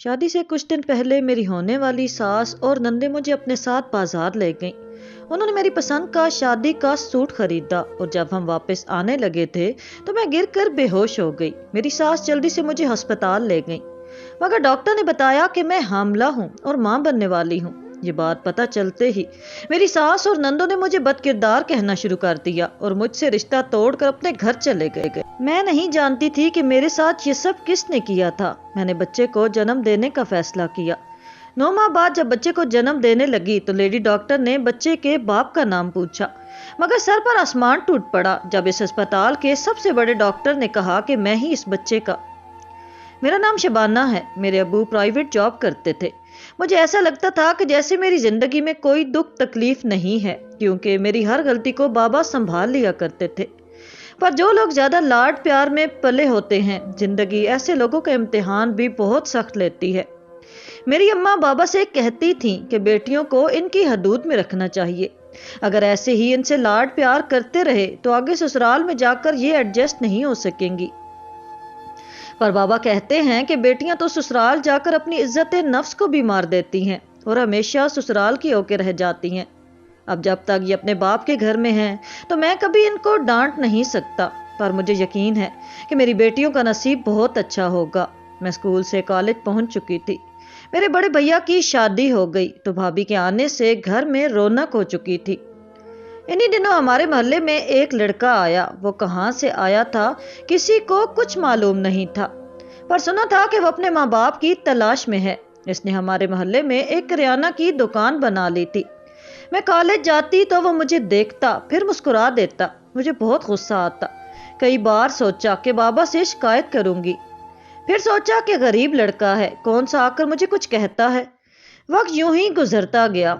شادی سے کچھ دن پہلے میری ہونے والی ساس اور نندے مجھے اپنے ساتھ بازار لے گئیں۔ انہوں نے میری پسند کا شادی کا سوٹ خریدا اور جب ہم واپس آنے لگے تھے تو میں گر کر بے ہوش ہو گئی۔ میری ساس جلدی سے مجھے ہسپتال لے گئیں، مگر ڈاکٹر نے بتایا کہ میں حاملہ ہوں اور ماں بننے والی ہوں۔ یہ بات پتہ چلتے ہی میری ساس اور نندوں نے مجھے بد کردار کہنا شروع کر دیا اور مجھ سے رشتہ توڑ کر اپنے گھر چلے گئے۔ میں نہیں جانتی تھی کہ میرے ساتھ یہ سب کس نے کیا تھا۔ میں نے بچے کو جنم دینے کا فیصلہ کیا۔ 9 ماہ بعد جب بچے کو جنم دینے لگی تو لیڈی ڈاکٹر نے بچے کے باپ کا نام پوچھا، مگر سر پر آسمان ٹوٹ پڑا جب اس اسپتال کے سب سے بڑے ڈاکٹر نے کہا کہ میں ہی اس بچے کا۔ میرا نام شبانہ ہے۔ میرے ابو پرائیویٹ جاب کرتے تھے۔ مجھے ایسا لگتا تھا کہ جیسے میری زندگی میں کوئی دکھ تکلیف نہیں ہے، کیونکہ میری ہر غلطی کو بابا سنبھال لیا کرتے تھے۔ پر جو لوگ زیادہ لاڈ پیار میں پلے ہوتے ہیں، زندگی ایسے لوگوں کا امتحان بھی بہت سخت لیتی ہے۔ میری اماں بابا سے کہتی تھیں کہ بیٹیوں کو ان کی حدود میں رکھنا چاہیے، اگر ایسے ہی ان سے لاڈ پیار کرتے رہے تو آگے سسرال میں جا کر یہ ایڈجسٹ نہیں ہو سکیں گی۔ پر بابا کہتے ہیں کہ بیٹیاں تو سسرال جا کر اپنی عزت نفس کو بھی مار دیتی ہیں اور ہمیشہ سسرال کی ہو کے رہ جاتی ہیں۔ اب جب تک یہ اپنے باپ کے گھر میں ہیں تو میں کبھی ان کو ڈانٹ نہیں سکتا، پر مجھے یقین ہے کہ میری بیٹیوں کا نصیب بہت اچھا ہوگا۔ میں اسکول سے کالج پہنچ چکی تھی۔ میرے بڑے بھیا کی شادی ہو گئی تو بھابھی کے آنے سے گھر میں رونق ہو چکی تھی۔ انہی دنوں ہمارے محلے میں ایک لڑکا آیا۔ وہ کہاں سے آیا تھا کسی کو کچھ معلوم نہیں تھا، پر سنا تھا کہ وہ اپنے ماں باپ کی تلاش میں ہے۔ اس نے ہمارے محلے میں ایک کریانہ کی دکان بنا لی تھی۔ میں کالج جاتی تو وہ مجھے دیکھتا پھر مسکرا دیتا۔ مجھے بہت غصہ آتا۔ کئی بار سوچا کہ بابا سے شکایت کروں گی، پھر سوچا کہ غریب لڑکا ہے، کون سا آ کر مجھے کچھ کہتا ہے۔ وقت یوں ہی گزرتا گیا۔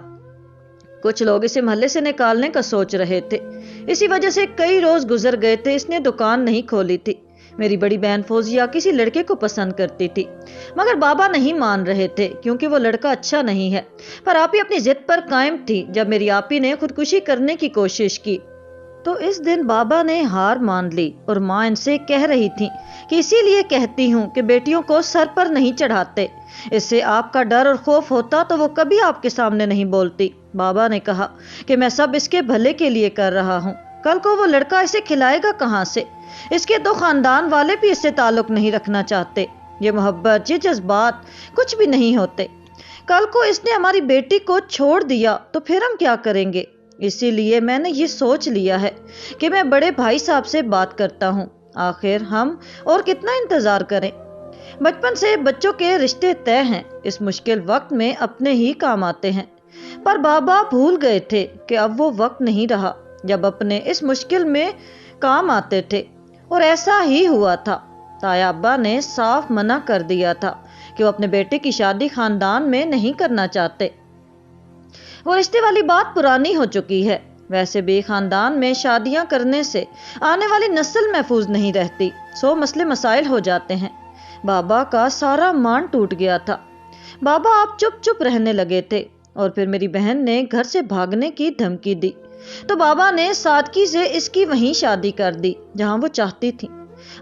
کچھ لوگ اسے محلے سے نکالنے کا سوچ رہے تھے، اسی وجہ سے کئی روز گزر گئے تھے۔ اس نے دکان نہیں کھولی تھی۔ میری بڑی بہن فوزیہ کسی لڑکے کو پسند کرتی تھی، مگر بابا نہیں مان رہے تھے کیونکہ وہ لڑکا اچھا نہیں ہے۔ پر آپی اپنی ضد پر قائم تھی۔ جب میری آپی نے خودکشی کرنے کی کوشش کی تو اس دن بابا نے ہار مان لی، اور ماں ان سے کہہ رہی تھی کہ اسی لیے کہتی ہوں کہ بیٹیوں کو سر پر نہیں چڑھاتے، اس سے آپ کا ڈر اور خوف ہوتا تو وہ کبھی آپ کے سامنے نہیں بولتی۔ بابا نے کہا کہ میں سب اس کے بھلے کے لیے کر رہا ہوں، کل کو وہ لڑکا اسے کھلائے گا کہاں سے؟ اس کے تو خاندان والے بھی اس سے تعلق نہیں رکھنا چاہتے۔ یہ محبت، یہ جذبات کچھ بھی نہیں ہوتے۔ کل کو اس نے ہماری بیٹی کو چھوڑ دیا تو پھر ہم کیا کریں گے؟ اسی لیے میں نے یہ سوچ لیا ہے کہ میں بڑے بھائی صاحب سے بات کرتا ہوں۔ آخر ہم اور کتنا انتظار کریں؟ بچپن سے بچوں کے رشتے طے ہیں، اس مشکل وقت میں اپنے ہی کام آتے ہیں۔ پر بابا بھول گئے تھے کہ اب وہ وقت نہیں رہا جب اپنے اس مشکل میں کام آتے تھے، اور ایسا ہی ہوا تھا۔ تایا ابا نے صاف منع کر دیا تھا کہ وہ اپنے بیٹے کی شادی خاندان میں نہیں کرنا چاہتے۔ وہ رشتے والی بات پرانی ہو چکی ہے۔ ویسے بھی خاندان میں شادیاں کرنے سے آنے والی نسل محفوظ نہیں رہتی، 100 مسئلے مسائل ہو جاتے ہیں۔ بابا کا سارا مان ٹوٹ گیا تھا۔ بابا آپ چپ چپ رہنے لگے تھے، اور پھر میری بہن نے گھر سے بھاگنے کی دھمکی دی تو بابا نے سادگی سے اس کی وہیں شادی کر دی جہاں وہ چاہتی تھی۔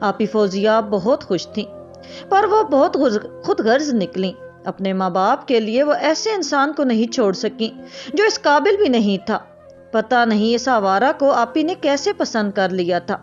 آپی فوزیہ بہت خوش تھیں، پر وہ بہت خود غرض نکلیں۔ اپنے ماں باپ کے لیے وہ ایسے انسان کو نہیں چھوڑ سکیں جو اس قابل بھی نہیں تھا۔ پتہ نہیں اس آوارہ کو آپی نے کیسے پسند کر لیا تھا۔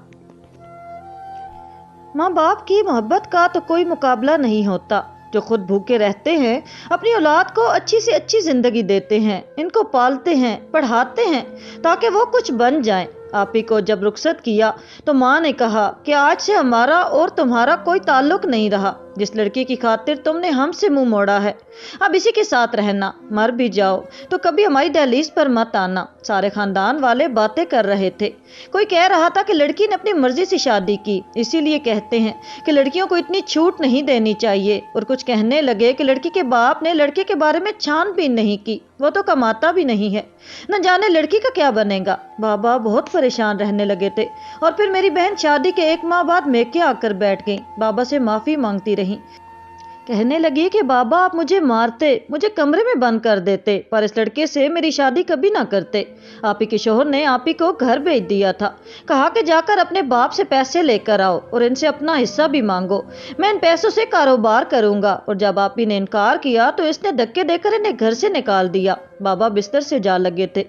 ماں باپ کی محبت کا تو کوئی مقابلہ نہیں ہوتا، جو خود بھوکے رہتے ہیں، اپنی اولاد کو اچھی سے اچھی زندگی دیتے ہیں، ان کو پالتے ہیں، پڑھاتے ہیں تاکہ وہ کچھ بن جائیں۔ آپی کو جب رخصت کیا تو ماں نے کہا کہ آج سے ہمارا اور تمہارا کوئی تعلق نہیں رہا۔ جس لڑکی کی خاطر تم نے ہم سے منہ موڑا ہے، اب اسی کے ساتھ رہنا، مر بھی جاؤ تو کبھی ہماری دہلیز پر مت آنا۔ سارے خاندان والے باتیں کر رہے تھے۔ کوئی کہہ رہا تھا کہ لڑکی نے اپنی مرضی سے شادی کی، اسی لیے کہتے ہیں کہ لڑکیوں کو اتنی چھوٹ نہیں دینی چاہیے، اور کچھ کہنے لگے کہ لڑکی کے باپ نے لڑکے کے بارے میں چھان بین نہیں کی، وہ تو کماتا بھی نہیں ہے، نہ جانے لڑکی کا کیا بنے گا۔ بابا بہت پریشان رہنے لگے تھے، اور پھر میری بہن شادی کے 1 ماہ بعد میکے آ کر بیٹھ گئی۔ بابا سے معافی مانگتی رہی کہنے لگی کہ بابا آپ مجھے مارتے، مجھے کمرے میں بند کر دیتے، پر اس لڑکے سے میری شادی کبھی نہ کرتے۔ آپ ہی کے شوہر نے آپ ہی کو گھر بھیج دیا تھا، کہا کہ جا کر اپنے باپ سے پیسے لے کر آؤ اور ان سے اپنا حصہ بھی مانگو، میں ان پیسوں سے کاروبار کروں گا۔ اور جب آپ ہی نے انکار کیا تو اس نے دھکے دے کر انہیں گھر سے نکال دیا۔ بابا بستر سے جا لگے تھے۔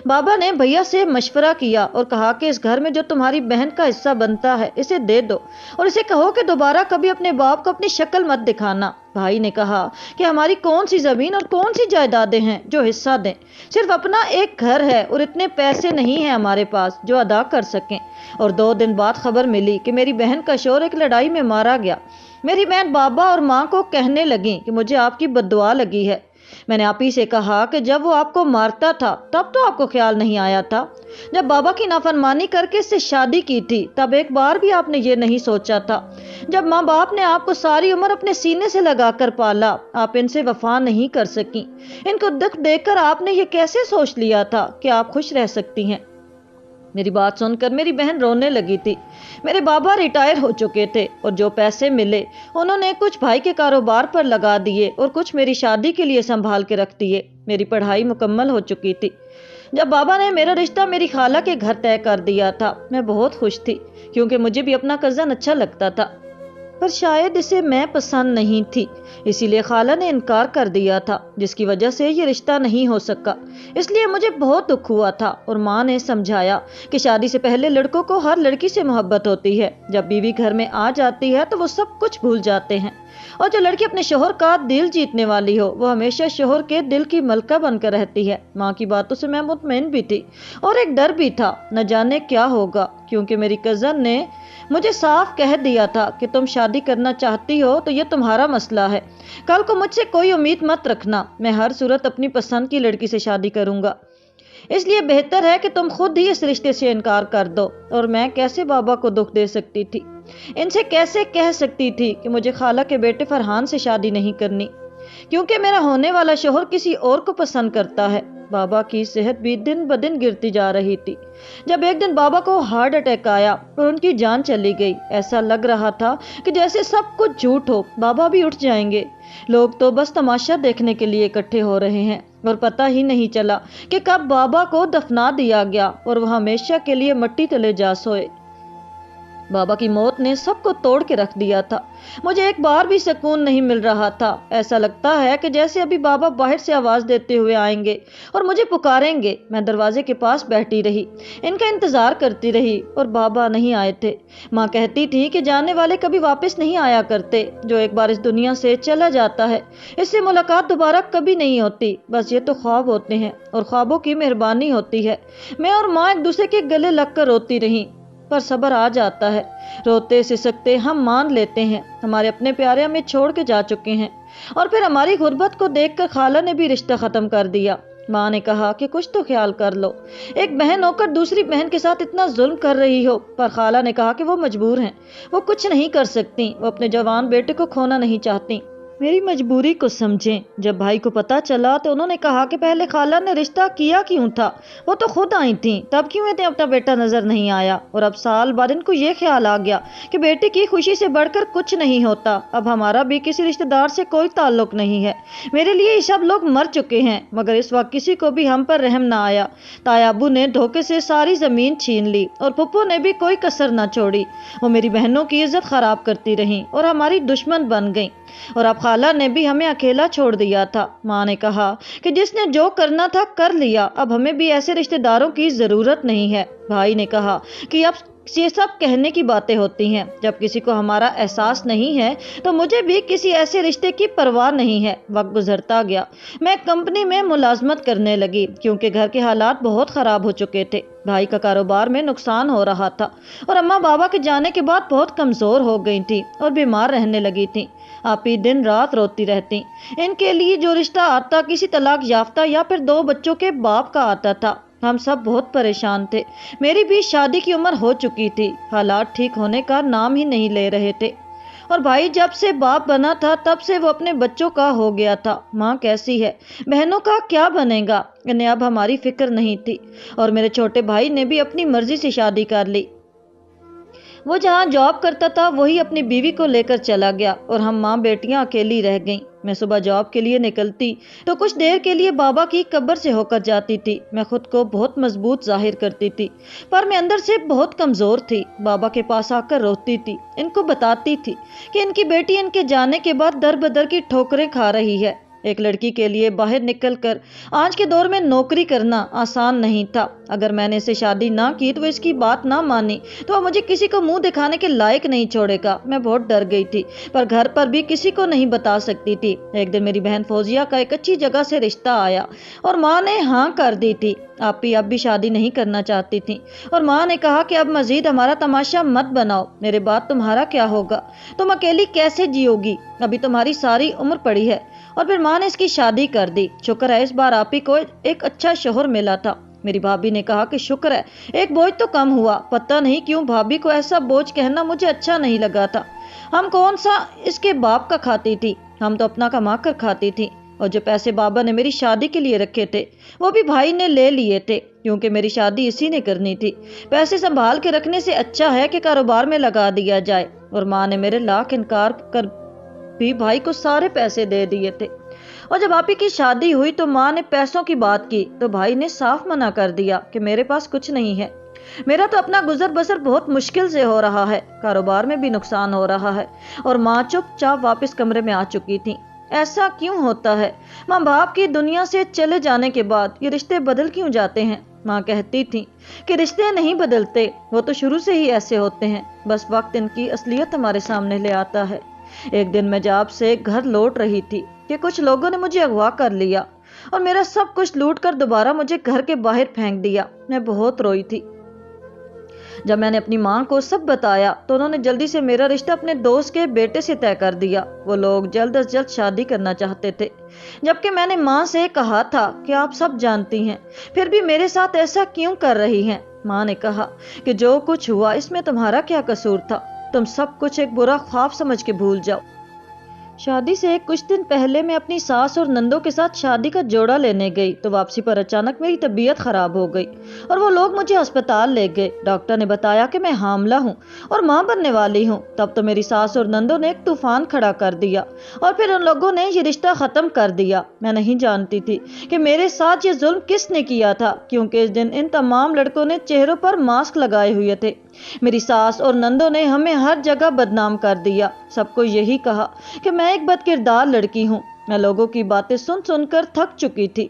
بابا نے بھیا سے مشورہ کیا اور کہا کہ اس گھر میں جو تمہاری بہن کا حصہ بنتا ہے اسے دے دو اور اسے کہو کہ دوبارہ کبھی اپنے باپ کو اپنی شکل مت دکھانا۔ بھائی نے کہا کہ ہماری کون سی زمین اور کون سی جائیدادیں ہیں جو حصہ دیں، صرف اپنا ایک گھر ہے اور اتنے پیسے نہیں ہیں ہمارے پاس جو ادا کر سکیں۔ اور 2 دن بعد خبر ملی کہ میری بہن کا شوہر ایک لڑائی میں مارا گیا۔ میری بہن بابا اور ماں کو کہنے لگی کہ مجھے آپ کی بد دعا لگی ہے۔ میں نے آپ ہی سے کہا کہ جب وہ آپ کو مارتا تھا تب تو آپ کو خیال نہیں آیا تھا، جب بابا کی نافرمانی کر کے اس سے شادی کی تھی تب ایک بار بھی آپ نے یہ نہیں سوچا تھا، جب ماں باپ نے آپ کو ساری عمر اپنے سینے سے لگا کر پالا آپ ان سے وفا نہیں کر سکیں، ان کو دکھ دے کر آپ نے یہ کیسے سوچ لیا تھا کہ آپ خوش رہ سکتی ہیں۔ میری بات سن کر میری بہن رونے لگی تھی۔ میرے بابا ریٹائر ہو چکے تھے اور جو پیسے ملے انہوں نے کچھ بھائی کے کاروبار پر لگا دیے اور کچھ میری شادی کے لیے سنبھال کے رکھ دیے۔ میری پڑھائی مکمل ہو چکی تھی۔ جب بابا نے میرا رشتہ میری خالہ کے گھر طے کر دیا تھا میں بہت خوش تھی، کیونکہ مجھے بھی اپنا کزن اچھا لگتا تھا، پر شاید اسے میں پسند نہیں تھی، اسی لیے خالہ نے انکار کر دیا تھا، جس کی وجہ سے یہ رشتہ نہیں ہو سکا۔ اس لیے مجھے بہت دکھ ہوا تھا اور ماں نے سمجھایا کہ شادی سے پہلے لڑکوں کو ہر لڑکی سے محبت ہوتی ہے، جب بیوی گھر میں آ جاتی ہے تو وہ سب کچھ بھول جاتے ہیں، اور جو لڑکی اپنے شوہر کا دل جیتنے والی ہو وہ ہمیشہ شوہر کے دل کی ملکہ بن کر رہتی ہے۔ ماں کی باتوں سے میں مطمئن بھی تھی اور ایک ڈر بھی تھا، نہ جانے کیا ہوگا، کیونکہ میری کزن نے مجھے صاف کہہ دیا تھا کہ تم شادی کرنا چاہتی ہو تو یہ تمہارا مسئلہ ہے، کل کو مجھ سے کوئی امید مت رکھنا، میں ہر صورت اپنی پسند کی لڑکی سے شادی کروں گا، اس لیے بہتر ہے کہ تم خود ہی اس رشتے سے انکار کر دو۔ اور میں کیسے بابا کو دکھ دے سکتی تھی، ان سے کیسے کہہ سکتی تھی کہ مجھے خالہ کے بیٹے فرحان سے شادی نہیں کرنی، کیونکہ میرا ہونے والا شوہر کسی اور کو پسند کرتا ہے۔ بابا کی صحت بھی دن بدن گرتی جا رہی تھی۔ جب ایک دن بابا کو ہارٹ اٹیک آیا اور ان کی جان چلی گئی، ایسا لگ رہا تھا کہ جیسے سب کچھ جھوٹ ہو، بابا بھی اٹھ جائیں گے، لوگ تو بس تماشا دیکھنے کے لیے اکٹھے ہو رہے ہیں، اور پتہ ہی نہیں چلا کہ کب بابا کو دفنا دیا گیا اور وہ ہمیشہ کے لیے مٹی تلے جا سوئے۔ بابا کی موت نے سب کو توڑ کے رکھ دیا تھا، مجھے ایک بار بھی سکون نہیں مل رہا تھا، ایسا لگتا ہے کہ جیسے ابھی بابا باہر سے آواز دیتے ہوئے آئیں گے اور مجھے پکاریں گے۔ میں دروازے کے پاس بیٹھی رہی، ان کا انتظار کرتی رہی اور بابا نہیں آئے تھے۔ ماں کہتی تھی کہ جانے والے کبھی واپس نہیں آیا کرتے، جو ایک بار اس دنیا سے چلا جاتا ہے اس سے ملاقات دوبارہ کبھی نہیں ہوتی، بس یہ تو خواب ہوتے ہیں اور خوابوں کی مہربانی ہوتی ہے۔ میں اور ماں ایک دوسرے کے گلے لگ کر روتی رہیں، پر صبر آ جاتا ہے، روتے سسکتے ہم مان لیتے ہیں ہمارے اپنے پیارے ہمیں چھوڑ کے جا چکے ہیں، اور پھر ہماری غربت کو دیکھ کر خالہ نے بھی رشتہ ختم کر دیا۔ ماں نے کہا کہ کچھ تو خیال کر لو، ایک بہن ہو کر دوسری بہن کے ساتھ اتنا ظلم کر رہی ہو، پر خالہ نے کہا کہ وہ مجبور ہیں، وہ کچھ نہیں کر سکتی، وہ اپنے جوان بیٹے کو کھونا نہیں چاہتی۔ میری مجبوری کو سمجھیں۔ جب بھائی کو پتا چلا تو انہوں نے کہا کہ پہلے خالہ نے رشتہ کیا کیوں تھا، وہ تو خود آئی تھیں، تب کیوں انہیں اپنا بیٹا نظر نہیں آیا، اور اب سال بعد ان کو یہ خیال آ گیا کہ بیٹے کی خوشی سے بڑھ کر کچھ نہیں ہوتا، اب ہمارا بھی کسی رشتہ دار سے کوئی تعلق نہیں ہے، میرے لیے یہ سب لوگ مر چکے ہیں۔ مگر اس وقت کسی کو بھی ہم پر رحم نہ آیا، تایا ابو نے دھوکے سے ساری زمین چھین لی اور پھپھو نے بھی کوئی کسر نہ چھوڑی، وہ میری بہنوں کی عزت خراب کرتی رہیں اور ہماری دشمن بن گئیں، اور اب خالہ نے بھی ہمیں اکیلا چھوڑ دیا تھا۔ ماں نے کہا کہ جس نے جو کرنا تھا کر لیا، اب ہمیں بھی ایسے رشتہ داروں کی ضرورت نہیں ہے۔ بھائی نے کہا کہ اب یہ سب کہنے کی باتیں ہوتی ہیں، جب کسی کو ہمارا احساس نہیں ہے تو مجھے بھی کسی ایسے رشتے کی پرواہ نہیں ہے۔ وقت گزرتا گیا، میں کمپنی میں ملازمت کرنے لگی، کیونکہ گھر کے حالات بہت خراب ہو چکے تھے، بھائی کا کاروبار میں نقصان ہو رہا تھا، اور اماں بابا کے جانے کے بعد بہت کمزور ہو گئی تھی اور بیمار رہنے لگی تھی۔ آپ ہی دن رات روتی رہتی، ان کے لیے جو رشتہ آتا کسی طلاق یافتہ یا پھر 2 بچوں کے باپ کا آتا تھا۔ ہم سب بہت پریشان تھے، میری بھی شادی کی عمر ہو چکی تھی، حالات ٹھیک ہونے کا نام ہی نہیں لے رہے تھے، اور بھائی جب سے باپ بنا تھا تب سے وہ اپنے بچوں کا ہو گیا تھا۔ ماں کیسی ہے، بہنوں کا کیا بنے گا، انہیں اب ہماری فکر نہیں تھی، اور میرے چھوٹے بھائی نے بھی اپنی مرضی سے شادی کر لی۔ وہ جہاں جاب کرتا تھا وہی اپنی بیوی کو لے کر چلا گیا اور ہم ماں بیٹیاں اکیلی رہ گئیں۔ میں صبح جاب کے لیے نکلتی تو کچھ دیر کے لیے بابا کی قبر سے ہو کر جاتی تھی۔ میں خود کو بہت مضبوط ظاہر کرتی تھی پر میں اندر سے بہت کمزور تھی۔ بابا کے پاس آ کر روتی تھی، ان کو بتاتی تھی کہ ان کی بیٹی ان کے جانے کے بعد در بدر کی ٹھوکریں کھا رہی ہے۔ ایک لڑکی کے لیے باہر نکل کر آج کے دور میں نوکری کرنا آسان نہیں تھا۔ اگر میں نے اسے شادی نہ کی تو وہ اس کی بات نہ مانی تو وہ مجھے کسی کو منہ دکھانے کے لائق نہیں چھوڑے گا۔ میں بہت ڈر گئی تھی پر گھر پر بھی کسی کو نہیں بتا سکتی تھی۔ ایک دن میری بہن فوزیہ کا ایک اچھی جگہ سے رشتہ آیا اور ماں نے ہاں کر دی تھی۔ آپی اب بھی شادی نہیں کرنا چاہتی تھی اور ماں نے کہا کہ اب مزید ہمارا تماشا مت بناؤ، میرے بعد تمہارا کیا ہوگا، تم اکیلی کیسے جیو گی، ابھی تمہاری ساری عمر پڑی ہے۔ اور پھر ماں نے اس کی شادی کر دی۔ شکر ہے اس بار آپی کو ایک اچھا شوہر ملا تھا۔ میری بھابھی نے کہا کہ شکر ہے ایک بوجھ تو کم ہوا۔ پتہ نہیں کیوں بھابھی کو ایسا بوجھ کہنا مجھے اچھا نہیں لگا تھا۔ ہم کون سا اس کے باپ کا کھاتی تھی، ہم تو اپنا کما کر کھاتی تھی۔ اور جو پیسے بابا نے میری شادی کے لیے رکھے تھے وہ بھی بھائی نے لے لیے تھے کیونکہ میری شادی اسی نے کرنی تھی۔ پیسے سنبھال کے رکھنے سے اچھا ہے کہ کاروبار میں لگا دیا جائے۔ اور ماں نے میرے لاکھ انکار کر بھی بھائی کو سارے پیسے دے دیے تھے۔ اور جب آپی کی شادی ہوئی تو ماں نے پیسوں کی بات کی تو بھائی نے صاف منع کر دیا کہ میرے پاس کچھ نہیں ہے، میرا تو اپنا گزر بسر بہت مشکل سے ہو رہا ہے، کاروبار میں بھی نقصان ہو رہا ہے۔ اور ماں چپ چاپ واپس کمرے میں آ چکی تھی۔ ایسا کیوں ہوتا ہے؟ ماں باپ کی دنیا سے چلے جانے کے بعد یہ رشتے بدل کیوں جاتے ہیں؟ ماں کہتی تھی کہ رشتے نہیں بدلتے، وہ تو شروع سے ہی ایسے ہوتے ہیں، بس وقت ان کی اصلیت ہمارے سامنے لے آتا ہے۔ ایک دن میں جاب سے گھر لوٹ رہی تھی کہ کچھ لوگوں نے مجھے اغوا کر لیا اور میرا سب کچھ لوٹ کر دوبارہ مجھے گھر کے باہر پھینک دیا۔ میں بہت روئی تھی۔ جب میں نے اپنی ماں کو سب بتایا تو انہوں نے جلدی سے میرا رشتہ اپنے دوست کے بیٹے سے طے کر دیا۔ وہ لوگ جلد از جلد شادی کرنا چاہتے تھے، جبکہ میں نے ماں سے کہا تھا کہ آپ سب جانتی ہیں پھر بھی میرے ساتھ ایسا کیوں کر رہی ہیں۔ ماں نے کہا کہ جو کچھ ہوا اس میں تمہارا کیا قصور تھا، تم سب کچھ ایک برا خواب سمجھ کے بھول جاؤ۔ شادی سے کچھ دن پہلے میں اپنی ساس اور نندوں کے ساتھ شادی کا جوڑا لینے گئی تو واپسی پر اچانک میری طبیعت خراب ہو گئی اور وہ لوگ مجھے ہسپتال لے گئے۔ ڈاکٹر نے بتایا کہ میں حاملہ ہوں اور ماں بننے والی ہوں۔ تب تو میری ساس اور نندوں نے ایک طوفان کھڑا کر دیا اور پھر ان لوگوں نے یہ رشتہ ختم کر دیا۔ میں نہیں جانتی تھی کہ میرے ساتھ یہ ظلم کس نے کیا تھا، کیونکہ اس دن ان تمام لڑکوں نے چہروں پر ماسک لگائے ہوئے تھے۔ میری ساس اور نندوں نے ہمیں ہر جگہ بدنام کر دیا، سب کو یہی کہا کہ میں ایک بد کردار لڑکی ہوں۔ میں لوگوں کی باتیں سن سن کر تھک چکی تھی۔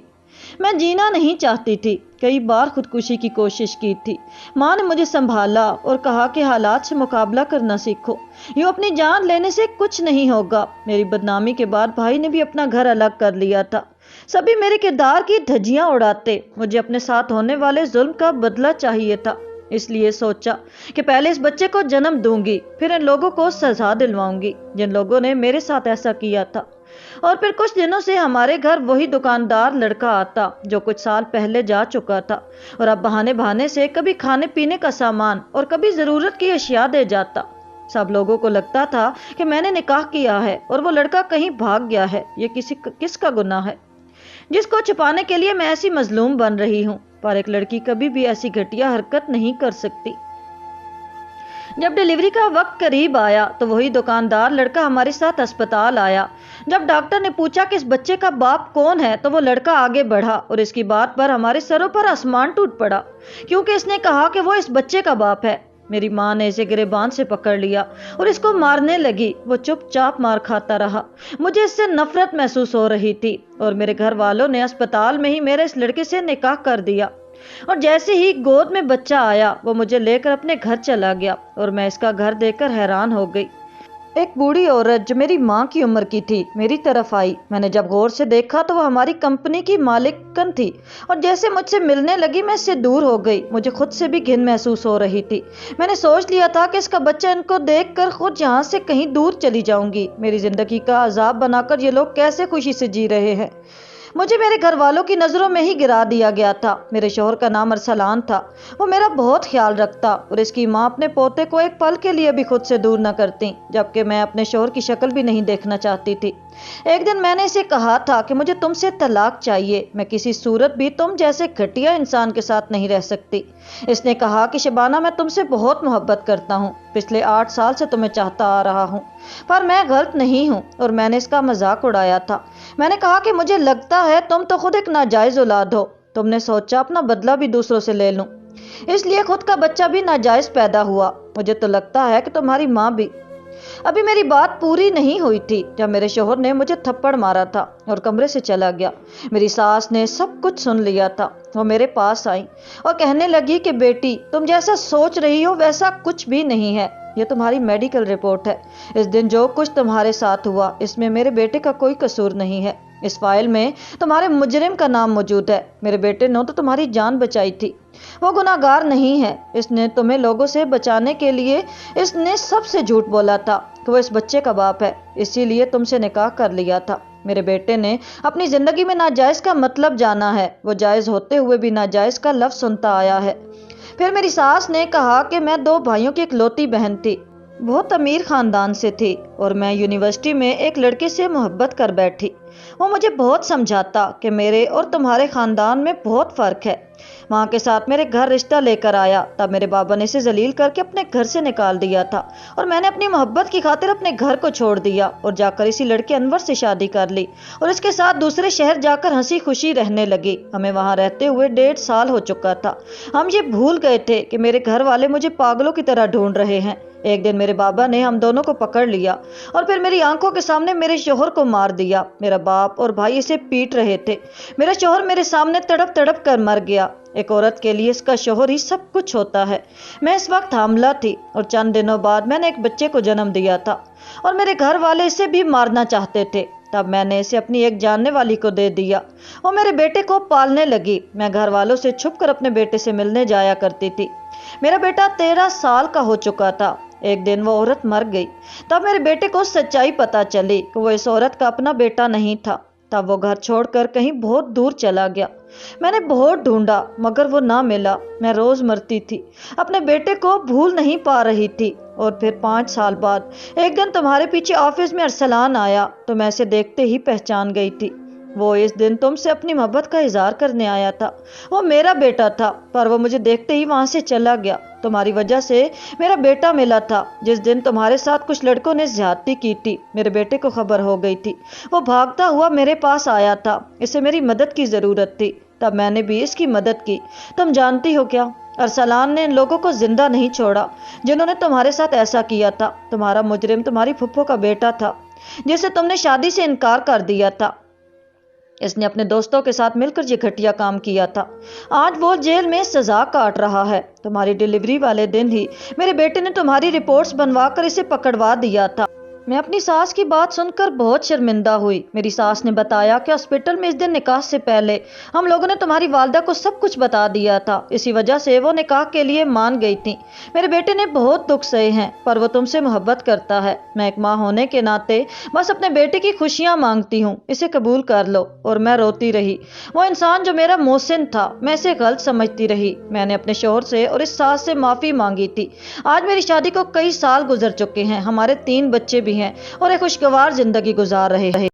میں جینا نہیں چاہتی تھی، کئی بار خودکشی کی کوشش کی تھی۔ ماں نے مجھے سنبھالا اور کہا کہ حالات سے مقابلہ کرنا سیکھو، یوں اپنی جان لینے سے کچھ نہیں ہوگا۔ میری بدنامی کے بعد بھائی نے بھی اپنا گھر الگ کر لیا تھا۔ سبھی میرے کردار کی دھجیاں اڑاتے، مجھے اپنے ساتھ ہونے والے ظلم کا بدلہ چاہیے تھا، اس لیے سوچا کہ پہلے اس بچے کو جنم دوں گی، پھر ان لوگوں کو سزا دلواؤں گی جن لوگوں نے میرے ساتھ ایسا کیا تھا۔ اور پھر کچھ دنوں سے ہمارے گھر وہی دکاندار لڑکا آتا جو کچھ سال پہلے جا چکا تھا اور اب بہانے بہانے سے کبھی کھانے پینے کا سامان اور کبھی ضرورت کی اشیاء دے جاتا۔ سب لوگوں کو لگتا تھا کہ میں نے نکاح کیا ہے اور وہ لڑکا کہیں بھاگ گیا ہے، یہ کس کا گناہ ہے جس کو چھپانے کے لیے میں ایسی مظلوم بن رہی ہوں۔ پر ایک لڑکی کبھی بھی ایسی گھٹیا حرکت نہیں کر سکتی۔ جب ڈیلیوری کا وقت قریب آیا تو وہی دکاندار لڑکا ہمارے ساتھ ہسپتال آیا۔ جب ڈاکٹر نے پوچھا کہ اس بچے کا باپ کون ہے تو وہ لڑکا آگے بڑھا اور اس کی بات پر ہمارے سروں پر آسمان ٹوٹ پڑا، کیونکہ اس نے کہا کہ وہ اس بچے کا باپ ہے۔ میری ماں نے اسے گریبان سے پکڑ لیا اور اس کو مارنے لگی۔ وہ چپ چاپ مار کھاتا رہا۔ مجھے اس سے نفرت محسوس ہو رہی تھی اور میرے گھر والوں نے اسپتال میں ہی میرے اس لڑکے سے نکاح کر دیا۔ اور جیسے ہی گود میں بچہ آیا وہ مجھے لے کر اپنے گھر چلا گیا اور میں اس کا گھر دیکھ کر حیران ہو گئی۔ ایک بوڑھی عورت جو میری ماں کی عمر کی تھی میری طرف آئی۔ میں نے جب غور سے دیکھا تو وہ ہماری کمپنی کی مالکن تھی اور جیسے مجھ سے ملنے لگی میں اس سے دور ہو گئی۔ مجھے خود سے بھی گھن محسوس ہو رہی تھی۔ میں نے سوچ لیا تھا کہ اس کا بچہ ان کو دیکھ کر خود یہاں سے کہیں دور چلی جاؤں گی۔ میری زندگی کا عذاب بنا کر یہ لوگ کیسے خوشی سے جی رہے ہیں۔ مجھے میرے گھر والوں کی نظروں میں ہی گرا دیا گیا تھا۔ میرے شوہر کا نام ارسلان تھا۔ وہ میرا بہت خیال رکھتا اور اس کی ماں اپنے پوتے کو ایک پل کے لیے بھی خود سے دور نہ کرتی، جبکہ میں اپنے شوہر کی شکل بھی نہیں دیکھنا چاہتی تھی۔ ایک دن میں نے اسے کہا تھا کہ مجھے تم سے طلاق چاہیے، میں کسی صورت بھی تم جیسے گھٹیا انسان کے ساتھ نہیں رہ سکتی۔ اس نے کہا کہ شبانہ، میں تم سے بہت محبت کرتا ہوں، پچھلے 8 سال سے تمہیں چاہتا آ رہا ہوں، پر میں غلط نہیں ہوں۔ اور میں نے اس کا مذاق اڑایا تھا۔ میں نے کہا کہ مجھے لگتا ہے تم تو خود ایک ناجائز اولاد ہو، تم نے سوچا اپنا بدلہ بھی دوسروں سے لے لوں، اس لیے خود کا بچہ بھی ناجائز پیدا ہوا۔ مجھے تو لگتا ہے کہ تمہاری ماں بھی۔ ابھی میری بات پوری نہیں ہوئی تھی جب میرے شوہر نے مجھے تھپڑ مارا تھا اور کمرے سے چلا گیا۔ میری ساس نے سب کچھ سن لیا تھا۔ وہ میرے پاس آئی اور کہنے لگی کہ بیٹی، تم جیسا سوچ رہی ہو ویسا کچھ بھی نہیں ہے، یہ تمہاری میڈیکل رپورٹ ہے۔ اس دن جو کچھ تمہارے ساتھ ہوا اس میں میرے بیٹے کا کوئی قصور نہیں ہے۔ اس فائل میں تمہارے مجرم کا نام موجود ہے۔ میرے بیٹے نے تو تمہاری جان بچائی تھی، وہ گناہگار نہیں ہے۔ اس نے تمہیں لوگوں سے بچانے کے لیے اس نے سب سے جھوٹ بولا تھا کہ وہ اس بچے کا باپ ہے، اسی لیے تم سے نکاح کر لیا تھا۔ میرے بیٹے نے اپنی زندگی میں ناجائز کا مطلب جانا ہے، وہ جائز ہوتے ہوئے بھی ناجائز کا لفظ سنتا آیا ہے۔ پھر میری ساس نے کہا کہ میں 2 بھائیوں کی اکلوتی بہن تھی، بہت امیر خاندان سے تھی، اور میں یونیورسٹی میں ایک لڑکے سے محبت کر بیٹھی۔ وہ مجھے بہت سمجھاتا کہ میرے اور تمہارے خاندان میں بہت فرق ہے۔ ماں کے ساتھ میرے گھر رشتہ لے کر آیا، تب میرے بابا نے اسے ذلیل کر کے اپنے گھر سے نکال دیا تھا، اور میں نے اپنی محبت کی خاطر اپنے گھر کو چھوڑ دیا اور جا کر اسی لڑکے انور سے شادی کر لی، اور اس کے ساتھ دوسرے شہر جا کر ہنسی خوشی رہنے لگی۔ ہمیں وہاں رہتے ہوئے 1.5 سال ہو چکا تھا۔ ہم یہ بھول گئے تھے کہ میرے گھر والے مجھے پاگلوں کی طرح ڈھونڈ رہے ہیں۔ ایک دن میرے بابا نے ہم دونوں کو پکڑ لیا اور پھر میری آنکھوں کے سامنے میرے شوہر کو مار دیا۔ میرا باپ اور بھائی اسے پیٹ رہے تھے۔ میرا شوہر میرے سامنے تڑپ تڑپ کر مر گیا۔ ایک عورت کے لیے اس کا شوہر ہی سب کچھ ہوتا ہے۔ میں اس وقت حاملہ تھی اور چند دنوں بعد میں نے ایک بچے کو جنم دیا تھا، اور میرے گھر والے اسے بھی مارنا چاہتے تھے۔ تب میں نے اسے اپنی ایک جاننے والی کو دے دیا۔ وہ میرے بیٹے کو پالنے لگی۔ میں گھر والوں سے چھپ کر اپنے بیٹے سے ملنے جایا کرتی تھی۔ میرا بیٹا 13 سال کا ہو چکا تھا۔ ایک دن وہ عورت مر گئی۔ تب میرے بیٹے کو سچائی پتہ چلی کہ وہ اس عورت کا اپنا بیٹا نہیں تھا۔ تب وہ گھر چھوڑ کر کہیں بہت دور چلا گیا۔ میں نے بہت ڈھونڈا مگر وہ نہ ملا۔ میں روز مرتی تھی، اپنے بیٹے کو بھول نہیں پا رہی تھی۔ اور پھر 5 سال بعد ایک دن تمہارے پیچھے آفس میں ارسلان آیا تو میں اسے دیکھتے ہی پہچان گئی تھی۔ وہ اس دن تم سے اپنی محبت کا اظہار کرنے آیا تھا۔ وہ میرا بیٹا تھا، پر وہ مجھے دیکھتے ہی وہاں سے چلا گیا۔ تمہاری وجہ سے میرا بیٹا ملا تھا۔ جس دن تمہارے ساتھ کچھ لڑکوں نے زیادتی کی تھی، میرے بیٹے کو خبر ہو گئی تھی۔ وہ بھاگتا ہوا میرے پاس آیا تھا، اسے میری مدد کی ضرورت تھی، تب میں نے بھی اس کی مدد کی۔ تم جانتی ہو کیا، ارسلان نے ان لوگوں کو زندہ نہیں چھوڑا جنہوں نے تمہارے ساتھ ایسا کیا تھا۔ تمہارا مجرم تمہاری پھپھو کا بیٹا تھا جسے تم نے شادی سے انکار کر دیا تھا۔ اس نے اپنے دوستوں کے ساتھ مل کر یہ گھٹیا کام کیا تھا۔ آج وہ جیل میں سزا کاٹ رہا ہے۔ تمہاری ڈیلیوری والے دن ہی میرے بیٹے نے تمہاری رپورٹس بنوا کر اسے پکڑوا دیا تھا۔ میں اپنی ساس کی بات سن کر بہت شرمندہ ہوئی۔ میری ساس نے بتایا کہ ہاسپٹل میں اس دن نکاح سے پہلے ہم لوگوں نے تمہاری والدہ کو سب کچھ بتا دیا تھا، اسی وجہ سے وہ نکاح کے لیے مان گئی تھی۔ میرے بیٹے نے بہت دکھ سہے ہیں، پر وہ تم سے محبت کرتا ہے۔ میں ایک ماں ہونے کے ناطے بس اپنے بیٹے کی خوشیاں مانگتی ہوں، اسے قبول کر لو۔ اور میں روتی رہی۔ وہ انسان جو میرا محسن تھا، میں اسے غلط سمجھتی رہی۔ میں نے اپنے شوہر سے اور اس ساس سے معافی مانگی تھی۔ آج میری شادی کو کئی سال گزر چکے ہیں، ہمارے 3 بچے بھی ہیں اور ایک خوشگوار زندگی گزار رہے ہیں۔